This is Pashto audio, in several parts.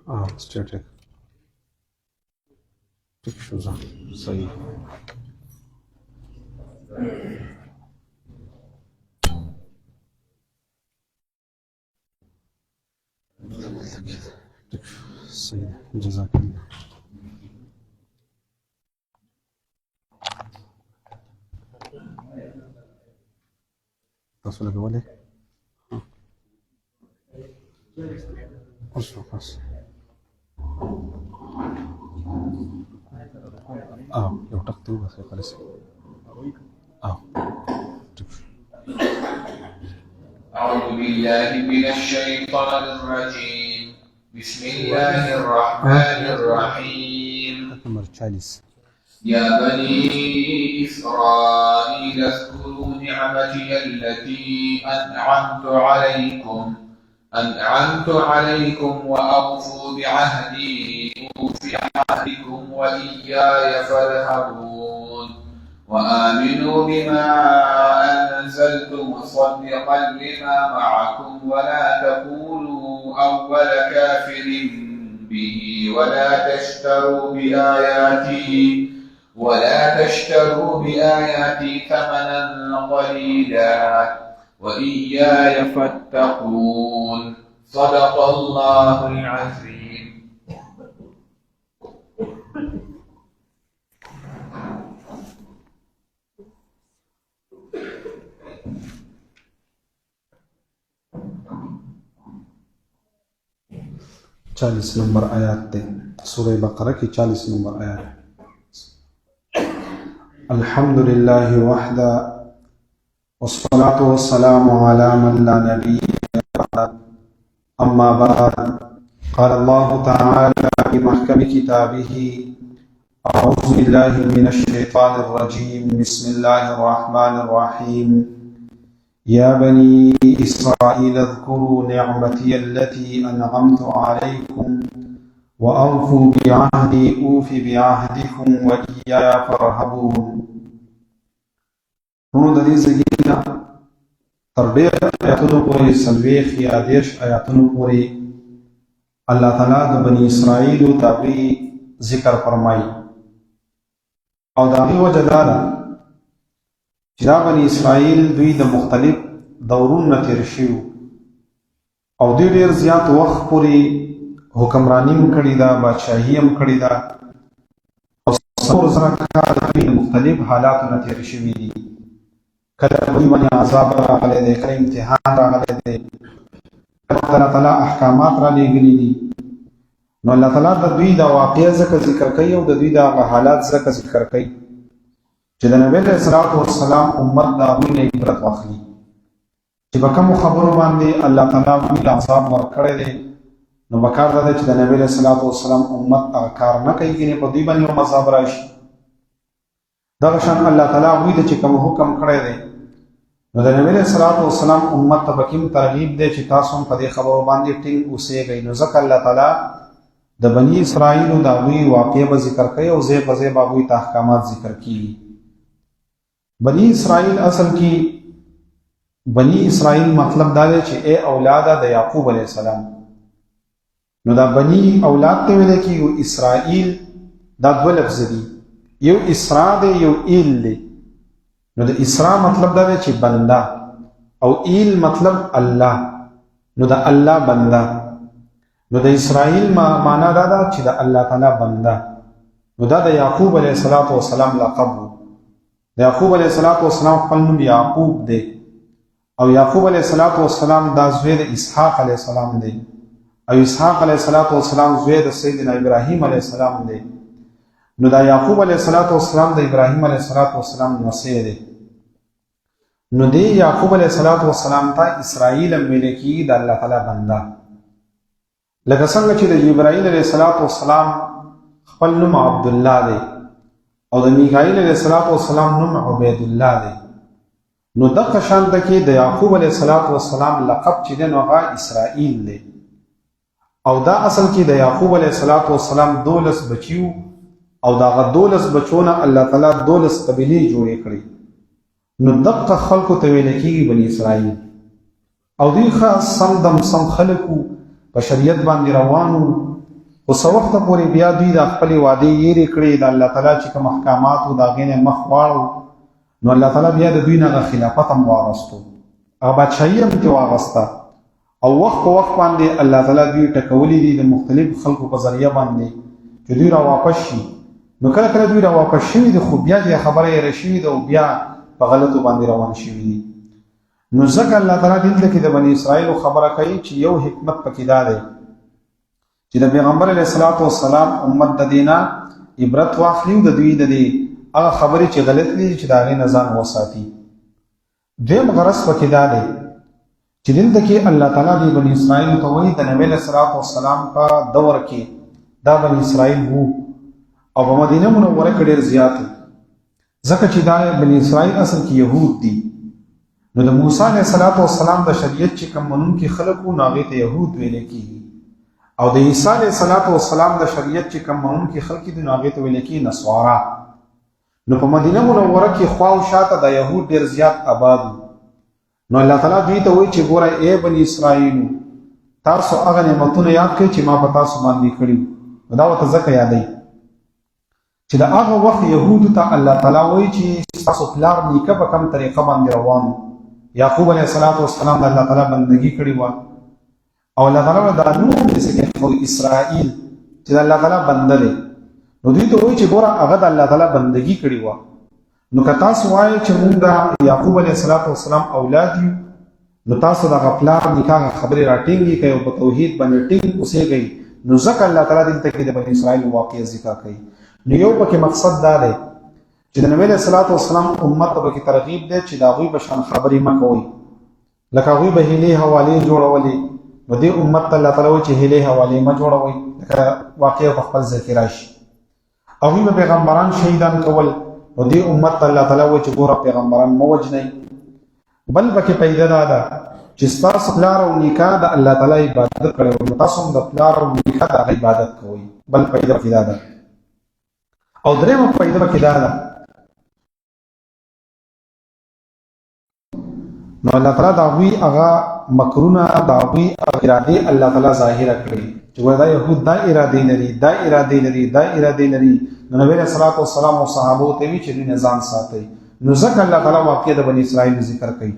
स्टैटिक टिक शुजा सही सही जज़ाकल्लाह تصل الأولى أصرف لو تكتب بس خلاص أعوذ بالله من الشيطان الرجيم بسم الله الرحمن الرحيم يا بني إسرائيل اذكروا نعمتي التي أنعمت عليكم وأوفوا بعهدي أوف بعهدكم وإياي فارهبون وآمنوا بما أنزلت مصدقا لما معكم ولا تكونوا أول كافر به ولا تشتروا بآياتي ثمنا قليلا وإياي فاتقون صدق الله العظيم. चालीस नंबर आयात थे सूरह बकरा की 40 नंबर आयात. अल्हम्दुलिल्लाह वहदा वस्सलातु वस्सलामु अला मन ला नबिय्य बअद अम्मा बाद क़ाल अल्लाहु तआला फी महकम किताबिही अऊज़ु बिल्लाहि मिनश शैतानिर रजीम बिस्मिल्लाहिर रहमानिर रहीम या बनी इस्राईल अज़्कुरू निअमती अल्लती अनअमतु अलैकुम व औफू बिअहदी ऊफि बिअहदिकुम व इय्याया फरहबून. नو د دې ځایونه تر ډېر آیاتونو پورې 40 یا 30 آیاتونو پورې الله تعالی د بني اسرائیلو تابع ذکر فرمایي او د هغې وجه دا ده چې دا بني اسرائیل دوی د مختلف دورونو نه تېر شوي او دوی ډېر زیات وخت پورې حکمراني هم کړې ده، بادشاهي هم کړې ده او څلور زره کاله دوی د مختلف حالاتو نه تېر شوي دي. کله دوی باندې عذاب راغلی دی، کله امتحان راغلی دی، کله الله تعالی احکامات را لېږلي دي. نو الله تعالی د دوی د واقعه ځکه ذکر کوي او د دوی د هغه حالات ځکه ذکر کوي چې د نبي علیه الصلاة والسلام امت د هغوی نه عبرت واخلي چې په کومو خبرو باندې الله تعالی دوی له عذاب ورکړی دی. نو پکار دا دی چې د نبي علیه الصلاة والسلام امت هغه کار نه کوي، ګینې په دوی باندې هم عذاب راشي. دغه شان الله تعالی هغوی ته چې کوم حکم کړی دی نو د نبي علیه الصلاة والسلام امت ته پکې هم ترغیب دی چې تاسو هم په دې خبرو باندې ټینګ اوسېږئ. نو ځکه الله تعالی د بني اسرائیلو د هغوی واقعه به ذکر کوي او ځای په ځای به هغوی ته احکامات ذکر کېږي. بني اسرائیل اصل کې بني اسرائیل مطلب دا دی چې ای اولاده د یعقوب علیه السلام. نو دا بني اولاد ته ویل کېږي. اسرائیل دا دوه لفظ دي، یو اسرا دی یو ایل دی. نو د اسرا مطلب دا دی چې بنده او ایل مطلب الله. نو د الله بنده، نو د اسرائیل معنا دا ده چې د الله تعالی بنده. نو دا د یعقوب علیه السلام لقب و. د یعقوب علیه السلام خپل نوم یعقوب دی او یعقوب علیه السلام دا زوی د اسحاق علیه السلام دی او اسحاق علیه السلام زوی د سیدنا ابراهیم علیه السلام دی. نو دا یعقوب علیه السلام د ابراهیم علیه السلام نسل دی. نو دی یعقوب علیه السلام ته اسرائیل هم ویل کېږي د الله تعالی بنده. لکه څنګه چې د جبرائیل علیه السلام خپل نوم عبدالله دی او د میکائیل علیه السلام نوم عبید الله دی. نو دغه شانته کې د یعقوب علیه السلام لقب چې دی نو هغه اسرائیل دی او دا اصل کې د یعقوب علیه السلام 12 بچیو او دا هغه 12 بچونه الله تعالی 12 قبیلې جوړې کړې. نو دغه خلکو ته ویل کېږي بني اسرائیل او دوی ښه سم خلکو په شریعت باندې روانو اوس وخت پورې بیا دوی د خپل وعده یې کړې د الله تعالی چې کوم احکامات او دا غینه مخ واړو نو الله تعالی بیا د دوی نه خلافت هم واغستو او بادشاہي هم ته واغستا او وخت په وخت باندې الله تعالی دوی ټکولې دي د مختلف خلکو په ذریعہ باندې چې دوی را واپس شي نو کله کله دوی را واپس شي د خو بیا د خبره یې رشي او بیا په غلطو باندې روان شي دي نو ځکه الله تعالی دلته کې د بنی اسرائیل خبره کوي چې یو حکمت پکې ده چې د پیغمبر علیه الصلاۃ والسلام امت د دینه عبرت واخلي د دوی د دې هغه خبرې چې غلط دي چې دا غي نظام وساتي دیم غرض پکې ده چې دلته کې الله تعالی د بنی اسرائیل ته وایي د نبی علیه الصلاۃ والسلام په دور کې دا بنی اسرائیل وو او په مدینه منوره کې ډېر زیات ځکه چې دا بنی اسرائیل اصل کې يهود دي نو د موسی علیه السلام د شریعت چې کوم منونکي خلکو ناغې ته يهود ویل کېږي او د عیسی علیه السلام د شریعت چې کوم منونکي خلک دي ناغې ته ویل کېږي نصارا نو په مدینه منوره کې خوا او شاته د يهود ډېر زیات آباد نو الله تعالی دوی ته وایي چې ګوره ای بنی اسرائیل تاسو هغه نعمتونه یاد کړئ چې ما په تاسو باندې کړي دا ورته ځکه یادوي چې د هغه وخت يهودو ته الله تعالی وایي چې تاسو پلار نیکه په کوم طریقه باندې روان یعقوب علیه السلام د الله تعالی بندگی کړې وه او الله تعالی دا نوم یې اسرائیل چې د الله تعالی بنده دی نو دوی ته وایي چې ګوره هغه د الله تعالی بندگی کړې وه نو که تاسو وایئ چې موږ د یعقوب علیه السلام اولاد یو نو تاسو د هغه پلار نیکه خبرې راټینګې کوئ او په توحید باندې ټینګ اوسېږئ نو ځکه الله تعالی دلته کې د بني اسرائیل واقعه ذکر کوي نو یو پکې مقصد دا دی چې د نبی علیه السلام امت ته پکې ترغیب دی چې د هغوی په شان خبرې مه کوئ لکه هغوی به هیلې حوالې جوړولې نو دې امت ته الله تعالی وایي چې هیلې حوالې مه جوړوئ لکه واقعه په خپل ځای کې راشي هغوی به پیغمبران شهیدان کول نو دې امت ته الله تعالی وایي چې ګوره پیغمبران مه وژنئ بل پکې پیدا دا ده چې ستاسو پلار او نیکه د الله تعالی عبادت کړی نو تاسو هم د پلار او نیکه د عبادت کوئ بل پیدا پکې دا ده او درېمه پیدا پکې دا ده نو الله تعالی د هغوی هغه مکرونه د هغوی ارادې الله تعالی ظاهره کړي چې ګوره دا یهود دا ارادې لري دا ارادې لري دا ارادې لري نو نبی علیه السلام او صحابو ته وی چې دوی نه ځان ساتئ نو ځکه الله تعالی واقع د بنی اسرائیل ذکر کوي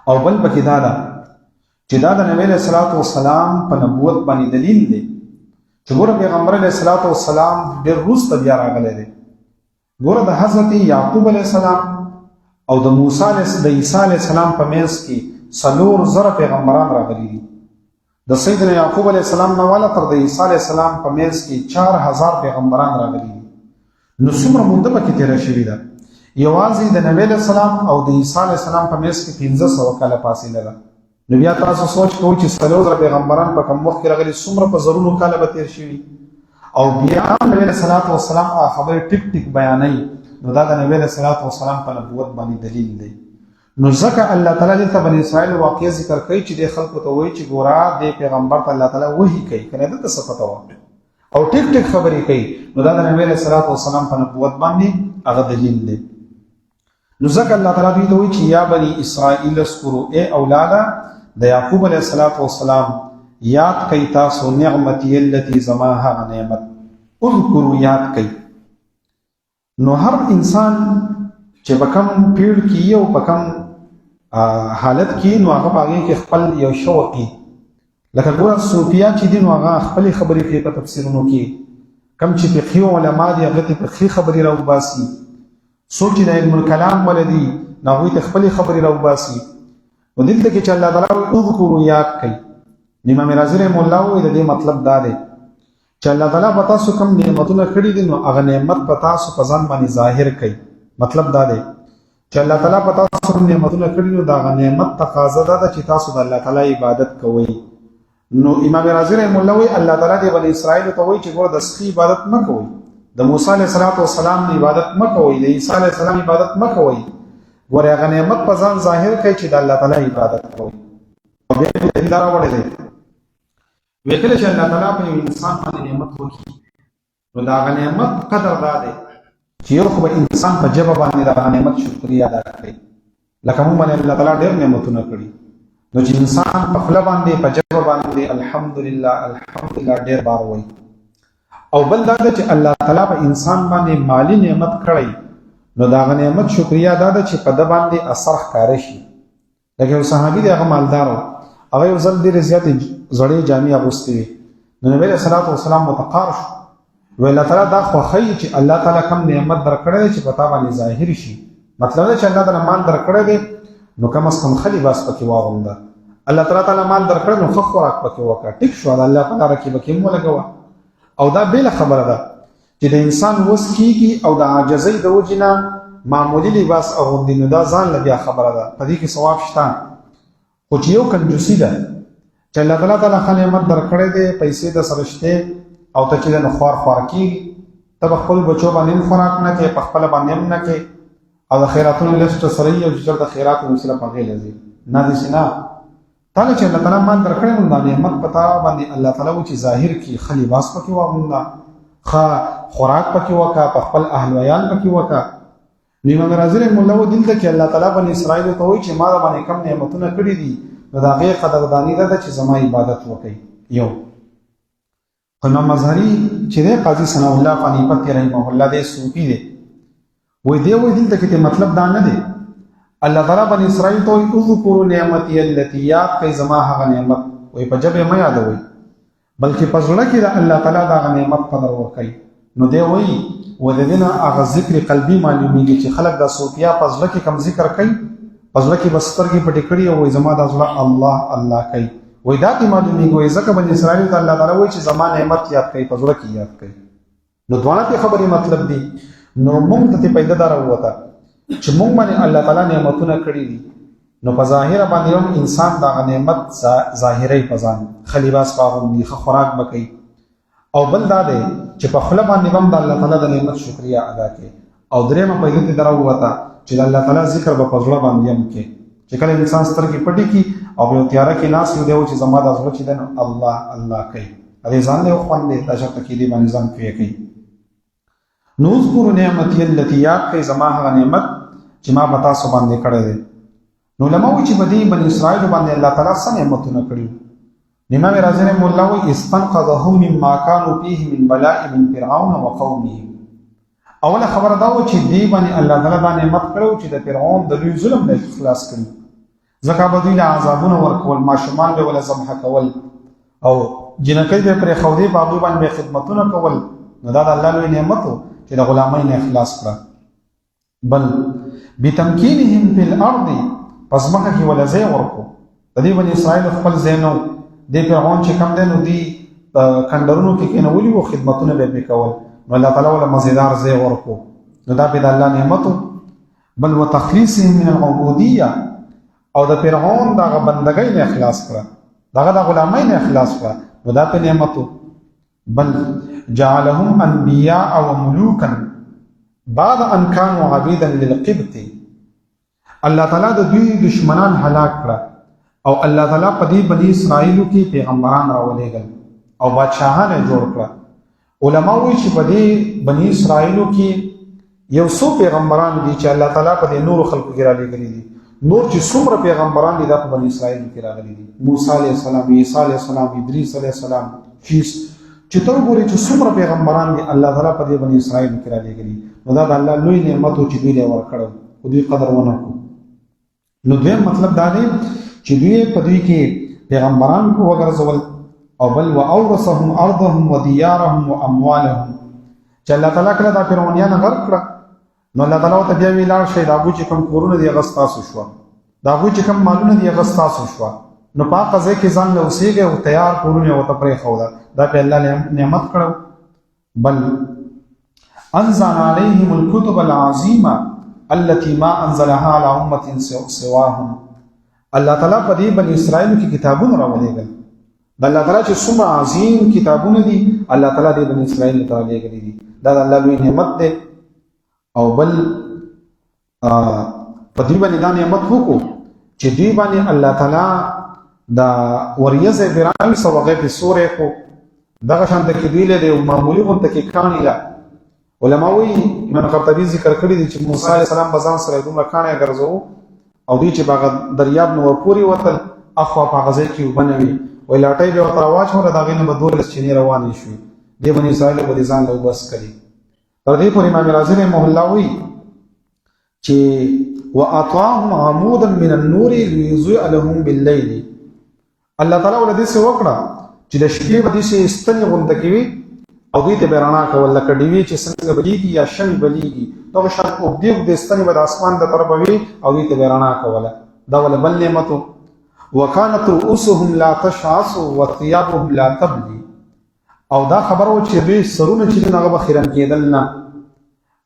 او بل پکې دا ده چې دا د نبی علیه السلام په نبوت باندې دلیل دی چې ګوره پیغمبر علیه السلام ډېر وروسته بیا راغلی دی ګوره د حضرت یعقوب علیه السلام او د موسی د عیسی علیه السلام په منځ کې 4,000 پیغمبران راغلي دي د سیدنا یعقوب علیه السلام نه والا تر د عیسی علیه السلام په منځ کې 4,000 پیغمبران راغلي دي نو څومره موده پکې تېره شوې ده یوازې د نبی علیه السلام او د عیسی علیه السلام په منځ کې 1500 کاله فاصله ده نو بیا تاسو سوچ کوئ چې 4,000 پیغمبران په کوم وخت کې راغلي څومره په زرونو کاله به تېر شوي او بیا نبی علیه السلام خبرې ټیک ټیک بیانوي نو دا د نبی علیه السلام په نبوت باندې دلیل دی نو ځکه الله تعالی دلته بني اسرائیل واقعه ذکر کوي چې د خلکو ته وایي چې ګوره د پیغمبر ته الله تعالی وحی کوي کنه دلته څه پته وه او ټیک ټیک خبرې کوي نو دا د نبی علیه السلام په نبوت باندې هغه دلیل دی نو ځکه الله تعالی دوی ته وایي چې یا بني اسرائیل اذکروا ای اولاده د یعقوب علیه السلام یاد کوي تاسو نعمتي التي زما هغه نعمت اذکروا یاد کوي نو هر انسان چې په کوم پیړ کې او په کوم حالت کې نو هغه په هغې کې خپل یو شوق وي لکه ګوره صوفیه چې دي نو هغه خپلې خبرې کوي په تفسیرونو کې کوم چې فقهي علما دي هغه ته فقهي خبرې راوباسي څوک چې د علم الکلام ولدي نو هغوی ته خپلې خبرې راوباسي نو دلته کې چې الله تعالی اذکروا یاد کوي امام رازي رحمه الله وایي د دې مطلب دا دی چې الله تعالی په تاسو کوم نعمتونه کړي دي نو هغه نعمت په تاسو په ځان باندې ظاهر کوي مطلب دا دی چې الله تعالی په تاسو کوم نعمتونه کړي نو دا هغه نعمت تقاضا ده چې تاسو د الله تعالی عبادت کوئ نو امام رازي رحمه الله وایي الله تعالی د بني اسرائیل ته وایي چې ګوره د سخي عبادت مه کوئ د موسی علیه السلام عبادت مه کوئ د عیسی علیه السلام عبادت مه کوئ ګوره هغه نعمت په ځان ظاهر کوي چې د الله تعالی عبادت کوئ او بیا یې دلیل راوړی دی وی کله چې الله تعالی په یو انسان باندې نعمت وکړي نو د هغه نعمت قدر دا دی چې یو خو به انسان په ژبه باندې د هغه نعمت شکریا ادا کړي لکه موږ باندې الله تعالی ډېر نعمتونه کړي نو چې انسان په خوله باندې په ژبه باندې الحمدلله الحمدلله ډېر بار وایي. او بل دا ده چې الله تعالی په انسان باندې مالی نعمت کړی، نو دا هغه نعمت شکریا دا ده چې په ده باندې اثر ښکاره شي. لکه یو صحابي دی، هغه مالدار و، هغه یو ځل ډېرې زیاتې زړې جامې اغوستې وې. نو نبي علیه صلات وسلام متقار شو، وی الله تعالی دا خوښوي چې الله تعالی کوم نعمت درکړی دی چې په تا باندې ظاهر شي. مطلب دا چې الله تعالی مال درکړی دی نو کم از کم ښه لباس پکې واغونده. الله تعالی مال درکړی نو ښه خوراک پکې وکړه، ټیک شو، د الله په لاره کې پکې هم ولګوه. او دا بېله خبره ده چې د انسان وس کېږي او د عاجزۍ د وجې نه معمولي لباس اغوندي، نو دا ځان له بیا خبره ده، په دې کې ثواب شته. خو چې یو کنجوسي ده چې الله تعالی ښه نعمت درکړی دی، پیسې د سره شته او ته چې د نو خوار کېږي، ته به خپل بچو باندې هم خوراک نه کوې، په خپله باندې هم نه کوې، او د خیراتونو لسټ سره یې او چې چېرته خیرات وسیله په هغې له ځي نه داسې نه. تا له چې الله تعالی مال درکړی نو دا نعمت په تا باندې الله تعالی و چې ظاهر کړي، ښه لباس پکې واغونده، ښه خوراک پکې وکړه، په خپل اهل ویال پکې وکړه. نو امام رازي رحمه الله و دلته کې الله تعالی بني اسرائیلو ته وایي چې ما د باندې کم نعمتونه کړي دي، نو د هغې قدرداني ده چې زما عبادت وکړئ. یو امام مظهري چې دی قاضي ثناء الله پانیپتي رحمه الله دی، صوفي دی، وایي دی وایي دلته کې مطلب دا نه دی الله تعالی بني اسرائیل ته وایي اذکروا نعمتي التي، یاد کړئ زما هغه نعمت، وایي په ژبه مه یادوئ بلکې په زړه کې د الله تعالی د هغه نعمت قدر وکړئ. نو دی وایي و د دې نه هغه ذکر قلبي معلومیږي چې خلک د صوفیا په زړه کې کم ذکر کوي، په زړه کې به سترګې پټې کړي او وایي زما د زړه الله الله کوي، وایي دا ته معلومیږي. وایي ځکه بني اسرائیل ته الله تعالی وایي چې زما نعمت یاد کوي، په زړه کې یاد کوي. نو دواړه ته خبرې مطلب دي. نو موږ ته پیدا دار وته چې موږ باندې الله تعالی نعمتونه کړي دي، نو په ظاهر باندې هم انسان دا نعمت ظاهري په ځان ښه لباس پاغوندي، ښه خوراک به کوي. او بل دا دی چې په خوله باندې هم د الله تعالی د نعمت شکریا ادا کوي. او درېیمه پیدا ته دره وته چې د الله تعالی ذکر به په زړه باندې هم کوي، چې کله انسان سترګې پټې کړي او په تیاره کې ناست وي، دی چې زما د زړه چې دی نو الله الله کوي، دې ځان له خوند دی دا شرط کې دی باندې ځان کوي کوي. نو اذکر نعمتي التي، یاد کړئ زما هغه نعمت چې ما په تاسو باندې کړی دی. نو علماء وایي چې په دې بني اسرائیل باندې الله تعالی څه نعمتونه کړي. امام رازي رحمه الله وایي استنقذهم مما كانوا فيه من بلاء من فرعون وقومه. اوله خبره دا و چې دې باندې الله تعالی دا نعمت کړو چې د فرعون د لوی ظلم نه خلاص کړي، ځکه به دوی له عذابونه ورکول، ماشومان به ولا ذبح کول او جنکۍ به پرې ښودې، په هغوی باندې به خدمتونه کول. نو دا د الله لوی نعمت و چې د غلامۍ نه خلاص کړه. بل بتمکینهم فی الارض، پس مخه کې ولا ځای ورکو. د دې بني اسرائیل خپل ځای نه و، دې فرعون چې کم دی نو دوی کندرونو کې کېنولي وو، خدمتونه به یې پرې کول، نو الله تعالی ولا مزیدار ځای ورکو. نو دا به د الله نعمت و. بل وتخلیصهم من العبودیه، او د فرعون دغه بندګۍ نه خلاص کړه، دغه د غلامۍ نه خلاص کړه، نو دا په نعمت و. بل جعلهم انبیاء و ملوکا بعد ان كانوا عبیدا للقبط، الله تعالی د دوی دشمنان هلاک کړه او الله تعالی په دې بني اسرائیلو کې پیغمبران راولېږل او بادشاهان یې جوړ کړه. علما وایي چې په دې بني اسرائیلو کې یو څو پیغمبران دي چې الله تعالی په دې نورو خلکو کې رالېږلي دي. نور چې څومره پیغمبران دي دا په بني اسرائیلو کې راغلي دي، موسی علیه السلام، عیسی علیه السلام، ادریس علیه السلام، چې ته وګورې چې څومره پیغمبران دي الله تعالی په دې بني اسرائیلو کې رالېږلي. نو دا د الله لوی نعمت و چې دوی له ورکړو خو دوی قدر ونه کړو. نو دویم مطلب دا دی چې دوی په دوی کې پیغمبران وګرځول. او بل واورثهم ارضهم وديارهم واموالهم، چې الله تعالی کله دا فرعونیان غرق کړه نو الله تعالی ته بیا وی لاړ شي دا هغوی چې کوم کورونه دي هغه ستاسو شوه، دا هغوی چې کوم مالونه دي هغه ستاسو شوه. نو په هغه ځای کې ځان له اوسېږئ او تیار کورونه یې ورته پرېښوده، دا په الله نعمت کړو. بل انزل عليهم الكتب العظیمه التي ما انزلها على امه سواهم، الله تعالی په دې بني اسرائیل کې کتابونه راولېږل. د الله تعالی چې څومره عظیم کتابونه دي الله تعالی دې بني اسرائیل ته راولېږلي دي، دا د الله لوی نعمت دی. او بل په دوی باندې دا نعمت وکړو چې دوی باندې الله تعالی دا وریځې برانوي سو هغه په سورې کو دغه شان ته کې دوی له معمولی غونډه کې کانی لا علماء وایي امام قرطبي ذکر کړی دی چې موسی علیه السلام بزان سره دومره کانی ګرځو او دوی چې باغ دریاب نو پوری وتل اخوا په غزه کې وبنوي وای لاټي به تر واچو دا غینه به دولس چینه روانې شوې دی بني اسرائیل به ځان له بس کړي تر دې پورې امام رازي رحمه الله وی چې واطاهم عمودا من النور ليضيء لهم بالليل الله تعالی ولدي سي وکړه چې د شپې به دې استنی غونډه کوي او دې ته بیرنا کول لکه دیوی چې څنګه بلیږي یا شن بلیږي دا شرط او دې د استنی به د اسمان د طرف وي او دې ته بیرنا کوله دا ول بل نعمت وكانت رؤوسهم لا تشعث وثيابهم لا تبلي او دا خبر و چې دوی سرونه چې هغه بخیرن کېدل نه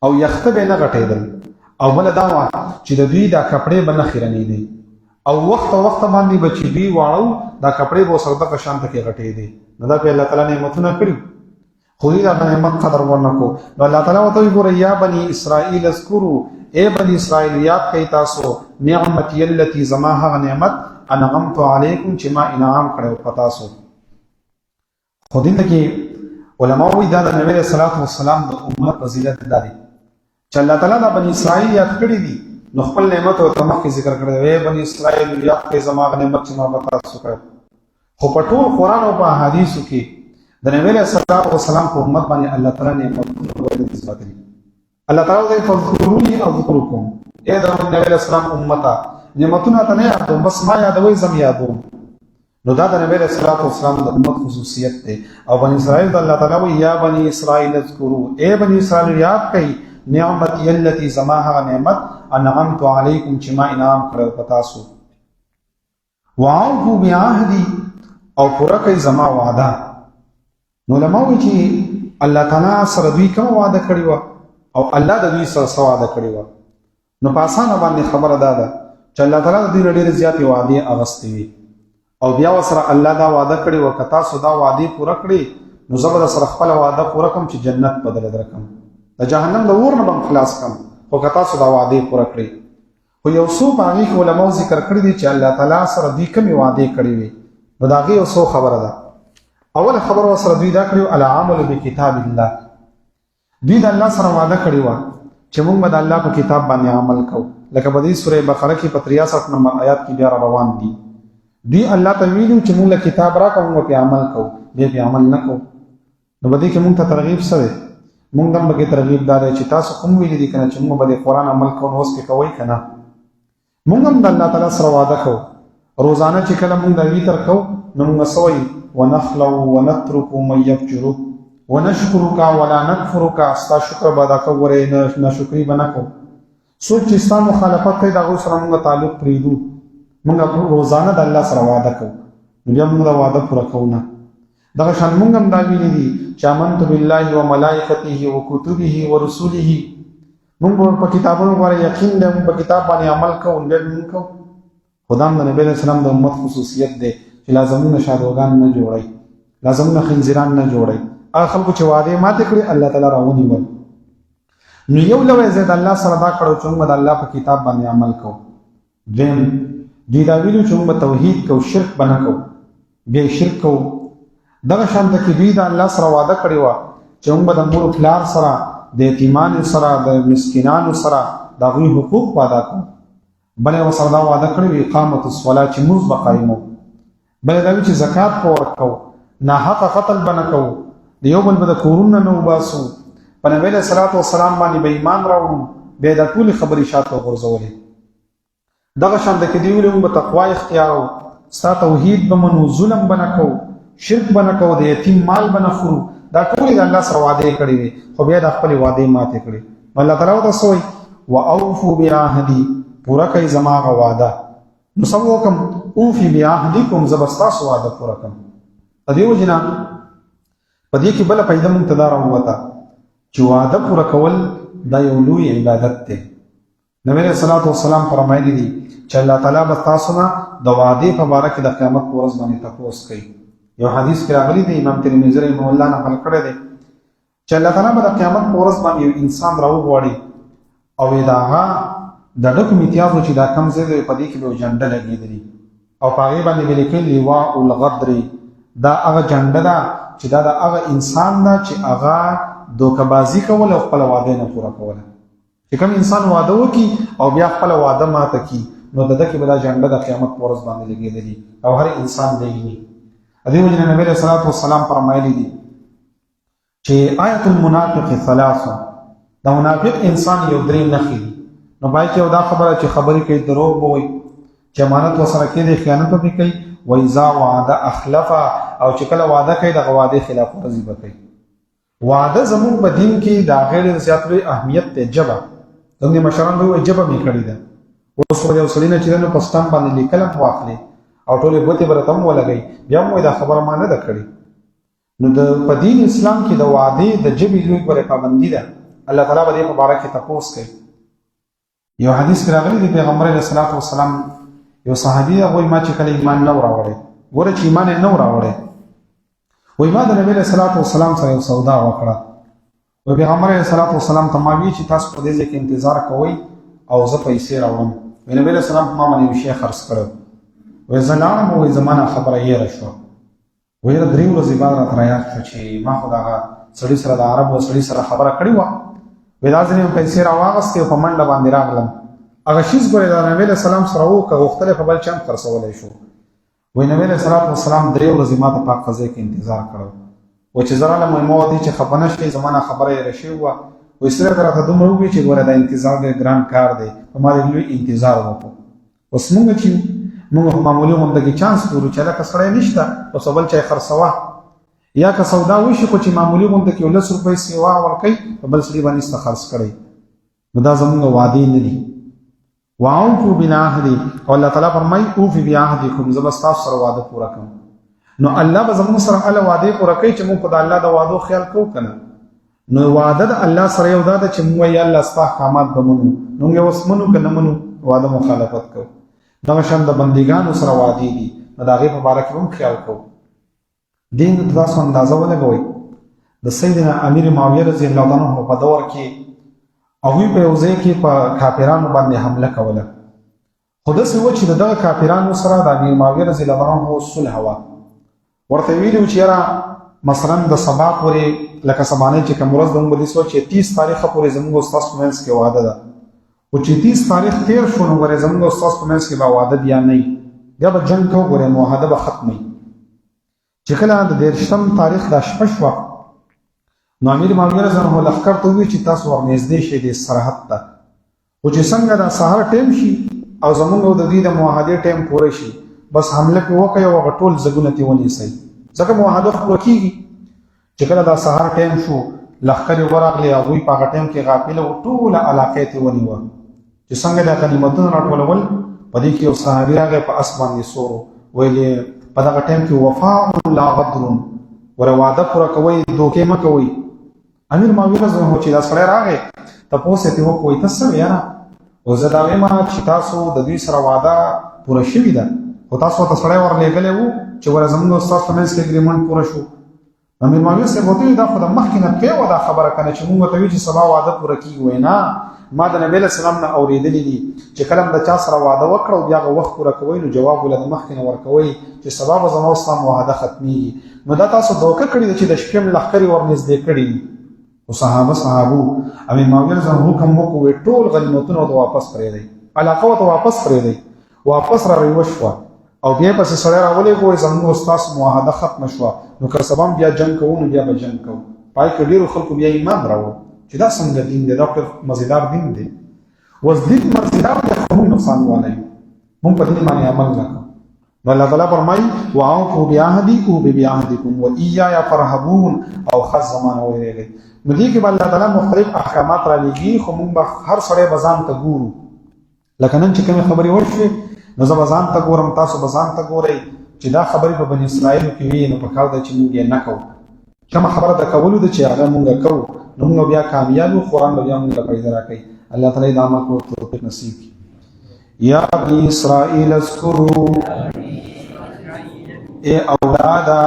او یخته به نه غټېدل او بل دا و چې د دوی دا کپڑے به نه خیرنې دي او وخت باندې بچي دوی واړو دا کپڑے به سره د شانت کې غټې دي نو دا په الله تعالی نعمتونه کړی خو دې دا نعمت قدر ورنکو نو الله تعالی وته ګوره یا بني اسرائیل اذكروا اے بني اسرائیل یاد کړئ تاسو نعمتي التي زما هغه نعمت انعمت علیکم چې ما انعام کړو پتا سو خو دې کې علماء وی دا د نبی صلی الله علیه وسلم د امت فضیلت دادي چې الله تعالی د بني اسرائیل یاد کړی دي نو خپل نعمت او تمخ ذکر کړی وي بني اسرائیل یاد کړئ زما نعمت چې ما پتا سو کړو خو په ټول قران او په حدیثو کې د نبی صلی الله علیه وسلم په امت باندې الله تعالی نعمتونه ورته دي الله تعالی دې فذكروني اذكركم اے د نبی صلی الله علیه وسلم امته نعمتونه ته نه یادوم بس ما یادوي زم یادوم نو دا د نبی صلی الله علیه وسلم د امت خصوصیت ده او بنی اسرائیل د الله تعالی وی یا بنی اسرائیل اذكروا اے بنی اسرائیل یاد کړئ نعمتي التي زما هغه نعمت انعمت علیکم چې ما انعام کړو پتا سو وعوفوا بعهدي او پورا کوي زما وعده نو لموي چې الله تعالی سره دوی کوم وعده کړی و او الله د دوی سره وعده کړی و نو په اسانه باندې خبره ده چې الله تعالی د دوی ډېر زیاتې وعده اغستې وي او بیا وسره الله دا وعده کړی و کتا سو دا وعده پوره کړی نو زبر سره خپل وعده پوره کوم چې جنت بدل درکم د جهنم د اور نه بم خلاص کم او کتا سو دا وعده پوره کړی خو یو څو باندې علماء ذکر کړی دي چې الله تعالی سره دوی کوم وعده کړی وي نو دا غي یو څو خبره ده اول خبر وسره دوی دا کړو العمل بکتاب الله دوی د الله سره وعده کړی و چې موږ د الله په کتاب باندې عمل کوو لکه په دې سوره بقره کې په 63 نمبر آیات کې بیا روان دي دوی الله ته ویلو چې موږ کتاب راکوو په عمل کوو دې په عمل نه کوو نو بده کې موږ ته ترغیب سره موږ هم به ترغیب دار چې تاسو کوم ویل دي کنه چې موږ به قرآن عمل کوو اوس کې کوي کنه موږ هم د الله تعالی سره وعده کوو روزانه چې کله موږ د ویتر کوو نو موږ سوي ونخلو ونترك من يفجر ونشكرك ولا نكفرك استا شکر بادا کوي نه شکرې بنکو سوچ چې استا مخالفت کوي دا سره موږ تعلق پریدو موږ روزانه د الله سره وعده کوو بیا موږ دا وعده پوره کوو نه دا شان موږ هم دا ویلي دي چې آمنت بالله وملائکته وکتبه ورسله موږ په کتابونو باندې یقین لرو په کتاب باندې عمل کوو موږ کوو خدام د نبی اسلام د امت خصوصیت ده چې لازمونه شادوغان نه جوړي لازمونه خنزیران نه جوړي هغه خلکو چې وعده ماته کړی الله تعالی راونی و نو یو لوی زید الله سره دا کړو چې موږ د الله په کتاب باندې عمل کوو دیم دی دا ویلو چې موږ توحید کوو شرک بنه کوو به شرک کوو دغه شان ته کې دی دا الله سره وعده کړی و چې موږ د مور پلار سره د یتیمانو سره د مسکینانو سره د غوی حقوق ادا کوو بل وسره دا وعده کړی اقامت الصلاه چې موږ بقایمو بل دا چې زکات په ورکو نه حق قتل بنکو دیو بل بد کورونه نو باسو په نبی له صلوات و سلام باندې به ایمان راوړو به د ټول خبرې شاته ورزولې دغه شان د کې دیولم په تقوا اختیارو ستا توحید به منو ظلم بنکو شرک بنکو د یتیم مال بنخرو دا ټول د الله سره وعده کړی وي خو بیا د خپل وعده ماته کړی الله تعالی تاسو وي واوفوا بعهدي پورا کوي زما وعده نو سم وکم اوفي بعهدكم زبستا وعده پورا کوم دیو جنا پدې کې بل پیدا منتظر وتا چې وعده پورا کول دا یو لوی عبادت ده نبی صلی الله علیه وسلم فرمایلی دي چې الله تعالی به تاسو نه د وعده په اړه کې د قیامت پر ورځ باندې تاسو کوي یو حدیث کې راغلی دی امام ترمذی رحمه الله نقل کړی دی چې الله تعالی به د قیامت پر ورځ باندې یو انسان راوغواړي او داغه د ډکو امتیازو چې دا کم زیاده په دې کې به جنډه لګېدلی او په هغې باندې به لیکل لواء الغدر دا هغه جنډه ده چې دا د هغه انسان ده چې هغه دوکهبازي کول او خپل وعده نه پوره کوله چې کوم انسان وعده وکړي او بیا خپل وعده ماته کړي نو دغه کې به دا جنډه د قیامت پر ورځ باندې لګېدلي او هر انسان دیږي. دې وجه نبی علیه الصلاة والسلام فرمایلي دي چې آیت المنافق ثلاث، دا منافق انسان یو درې نښې دي. نو باید چې دا خبره چې خبرې کوي دروغ به وایي، چې امانت ورسره کېدی خیانت به کوي، وإذا وعده اخلف، او چې کله وعده کوي دغه وعدې خلاف ورزي به کوي. وعده زموږ په دین کې دا غیر زیات لوی اهمیت دی. ژبه زموږ مشران به وایي ژبه مې کړې ده. اوس خو یو سړي نه چې نو په سټام باندې لیکل هم واخلي او ټولې ګوتې به راته هم ولګوي، بیا هم وایي دا خبره ما نه ده کړې. نو د په دین اسلام کې د وعدې د ژبې لوی پورې پابندي ده. الله تعالی به دې په باره کې تپوس کوي. یو حدیث کې راغلی دی پیغمبر علیه الصلاة والسلام یو صحابي هغوی ما چې کله ایمان نه و راوړی، ګوره چې ایمان یې نه و راوړی، وایي ما د نبي علیه الصلاة والسلام سره یو سودا وکړه. وایي پیغمبر علیه الصلاة والسلام ته ما ویل چې تاسو په دې ځای کې انتظار کوئ او زه پیسې راوړم. وایي نبي علیه السلام په ما باندې یو شی خرڅ کړی. وایي زه لاړم، وایي زما نه خبره هېره شوه. وایي 3 ورځې بعد راته رایاد شوه چې ما خو دغه سړي سره د عربو سړي سره خبره کړې وه. وایي دا ځینې پیسې راواغستې او په منډه باندې راغلم. هغه شیز ګورې د نبي علیه السلام سره و که غوښتل یې په بل چا هم خرڅولی شو. وایي نبي علیه الصلاة والسلام 3 ورځې ما ته په هغه ځای کې انتظار کړی. وایي چې زه رالم، وایي ما ورته چې خفه نه شئ زما نه خبره هېره شوې وه. وایي صرف راته دومره ووایي چې ګوره دا انتظار ډېر ګران کار دی، په ما دې لوی انتظار وکړو. اوس مونږ چې یو مونږ خو معمولي غوندې چانس ګورو چې هلکه سړی نشته اوس بل چا یې خرڅوه، یا که سودا وشي خو چې معمولي غوندې کې 10 روپۍ سیوا ورکوي په بل سړي باندې سته خرڅ کړی. نو دا زمونږ وعدې نه دي. وَأَوْفُوا بِالْعَهْدِ، او الله تعالی فرمایي اوفوا بِعَهْدِكُمْ، زه به ستاسو سره واده پوره کړم. نو الله به زموږ سره هله وعدې پوره کوي چې موږ خو د الله د وعدو خیال کوو که نه. نو وعده د الله سره یو دا ده چې موږ وایي الله ستا احکامات به منو، نو موږ اوس منو که نه منو وعده مخالفت کوو. دغه شان د بندګانو سره وعدې دي، نو د هغې په باره کې هم خیال کوو. دې ته تاسو اندازه ولګوئ د سیدنا امیر معاویه رضی الله عنه په دور کې هغوی په یو ځای کې په کافرانو باندې حمله کوله. خو داسې وه چې د دغه کافرانو سره د امیر معاویه رضی الله عنه صلح وه. ورته ویلي وو چې یاره مثلا د سبا پورې لکه سبانۍ چې کوم ورځ د موږ داسې وه چې 30 تاریخه پورې زموږ او ستاسو په منځ کې واده ده. خو چې 30 تاریخ تېر شو نو ګورې زموږ او ستاسو په منځ کې به واده بیا نه وي، بیا به جنګ کوو، ګورې معاهده به ختموي. چې کله د 23 تاریخ دا شپه شوه نو امیر معاویه رضی الله عنه لښکر ته وویل چې تاسو ورنږدې شئ دې سرحد ته، خو چې څنګه دا سهار ټیم شي او زموږ او د دوی د معاهدې ټیم پوره شي بس حمله پرې وکړئ او هغه ټول ځګونه ترې ونیسئ، ځکه معاهده خو کېږي. چې کله دا سهار ټیم شو لښکر یې ورغلې، هغوی په هغه ټیم کې غافله وو، ټوله علاقې ترې ونیوه. چې څنګه دا غنیمتونه راټولول، په دې کې یو صحابي راغی په اس باندې سور و، ویل په دغه ټیم کې وفاء لا غدر، ور وعده پوره کوئ دوکې مه کوئ. امیر معاویه رضی الله عنه چې دا سړی راغی تپوس یې ترې وکړو، وایي ته څه وې یاره؟ او زه دا وایم چې تاسو د دوی سره وعده پوره شوې ده، خو تاسو ورته سړی ورلېږلی وو چې وره زموږ او ستاسو په منځ کې اګریمنټ پوره شو. امیر معاویه صاحب ورته ویل دا خو د مخکې نه پرې وه دا خبره که نه چې مونږ ورته ویل چې سبا واده پوره کېږي. وایي نه، ما د نبي علیه السلام نه اورېدلي دي چې کله هم د چا سره واده وکړه او بیا هغه وخت پوره کوئ نو جواب ول د مخکې نه ورکوئ چې سبا به زما او ستا معاهده ختمېږي. نو دا تاسو دوکه کړې ده چې د شپې هم لښکر یې ورنږدې کړي دي. خو صحابو امیر معاویه رضی الله عنه حکم وکړو، وایي ټول غنیمتونه ورته واپس پرېږدئ، علاقه ورته واپس پرېږدئ. واپس را ریوه شوه او بیا یې پسې سړی راولېږو، وایي زموږ او ستاسو معاهده ختمه شوه، نو که سبا هم بیا جنګ کوو نو بیا به جنګ کوو. پای کې ډېرو خلکو بیا ایمان راوړ چې دا څنګه دین دی، دا خو مزیدار دین دی. اوس دین مزیدار دی خو موږ نقصان والی یو، موږ په دین باندې عمل نه کوو. نو الله تعالی فرمایي وَأَوْفُوا بِعَهْدِي أُوفِ بِعَهْدِكُمْ وَإِيَّايَ فَارْهَبُونِ، او خاص زمانه ویریږئ. نو دې کې به الله تعالی مختلف احکامات را لېږي، خو موږ به هر سړی به ځان ته ګورو. لکه نن چې کومې خبرې وشوې نو زه به ځان ته ګورم، تاسو به ځان ته ګورئ چې دا خبرې په بني اسرائیلو کې وي، نو پکار ده چې موږ یې نه کوو. کومه خبره د کولو ده چې هغه موږ کوو نو موږ بیا کامیاب یو، قرآن به بیا موږ ته فایده راکوي. الله تعالی د عمل کولو توفیق نصیب کړي. یا بني اسرائیل اذکروا، اے اولادا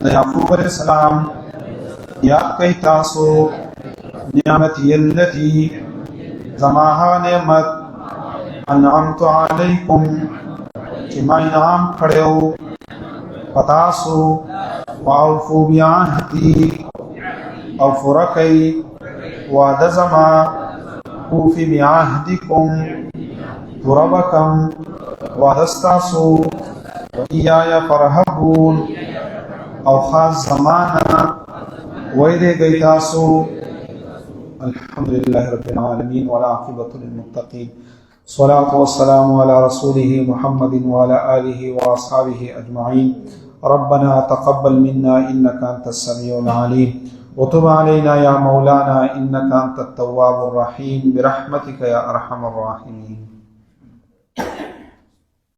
د یعقوب علیہ السلام یاد کئی تاسو نعمتی اللتی زماها نعمت انعمت علیکم چی ما انعام کھڑیو پتاسو واوفو بیعہدی او فرقی وعد زما اوفی بیعہدکم तुरबकम वादस्तासु वइयाया फरहबून और खास ज़माना वैदे गईतासु। अल्हम्दुलिल्लाहि रब्बिल आलमीन वल आक़िबतु लिल मुत्तक़ीन। स्वलातु वस्सलामु अला रसूलिहि मुहम्मदिन व अला आलिहि व अस्हाबिहि अजमईन। रब्बना तक़ब्बल मिन्ना इन्नका अंतस समीउल अलीम व तुब अलैना या मौलाना इन्नका अंतत तव्वाबुर रहीम बिरहमतिका या अरहमर राहिमीन।